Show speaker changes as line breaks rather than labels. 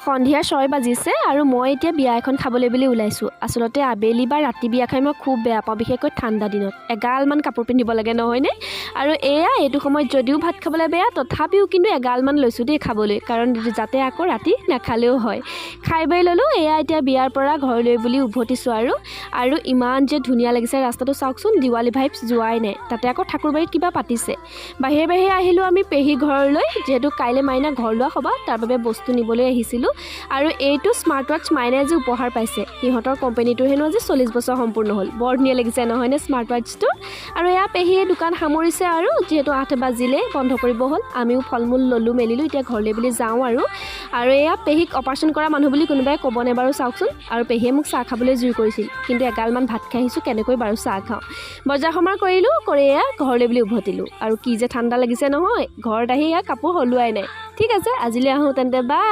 সন্ধিয়া 6 বাজিছে আৰু মই এতিয়া বিয়া এখন খাবলৈ বুলি ওলাইছোঁ। আচলতে আবেলি বা ৰাতি বিয়া খাই মই খুব বেয়া পাওঁ, বিশেষকৈ ঠাণ্ডা দিনত। এগালমান কাপোৰ পিন্ধিব লাগে নহয়নে? আৰু এইটো সময়ত যদিও ভাত খাবলৈ বেয়া, তথাপিও কিন্তু এগালমান লৈছোঁ দেই খাবলৈ, কাৰণ যাতে আকৌ ৰাতি নাখালেও হয়। খাই বৈ ল'লোঁ। এতিয়া বিয়াৰ পৰা ঘৰলৈ বুলি উভতিছোঁ আৰু ইমান যে ধুনীয়া লাগিছে ৰাস্তাটো, চাওকচোন। দিৱালী ভাইবছ যোৱাই নাই, তাতে আকৌ ঠাকুৰবাৰীত কিবা পাতিছে। বাহিৰে আহিলোঁ আমি পেহী ঘৰলৈ, যিহেতু কাইলৈ মাইনা ঘৰ লোৱা হ'ব, তাৰ বাবে বস্তু নিবলৈ আহিছিলোঁ। আৰু এইটো স্মাৰ্ট ৱাটচ মাইনাই যে উপহাৰ পাইছে, সিহঁতৰ কোম্পানীটোৰ হেনো আজি 40 বছৰ সম্পূৰ্ণ হ'ল। বৰ ধুনীয়া লাগিছে নহয়নে স্মাৰ্ট ৱাটচটো? আৰু পেহীয়ে দোকান সামৰিছে, আৰু যিহেতু 8 বাজিলে বন্ধ কৰিব হ'ল। আমিও ফল মূল ল'লোঁ মেলিলোঁ, এতিয়া ঘৰলৈ বুলি যাওঁ আৰু পেহীক অপাৰেশ্যন কৰা মানুহ বুলি কোনোবাই ক'বনে বাৰু, চাওকচোন। আৰু পেহীয়ে মোক চাহ খাবলৈ জোৰ কৰিছিল, কিন্তু এগালমান ভাত খাই আহিছোঁ, কেনেকৈ বাৰু চাহ খাওঁ। বজাৰ সমাৰ কৰিলোঁ, কৰি ঘৰলৈ বুলি উভতিলোঁ। আৰু কি যে ঠাণ্ডা লাগিছে নহয়, ঘৰত আহি কাপোৰ সলোৱাই নাই। ঠিক আছে, আজিলৈ আহোঁ তেন্তে, বাই।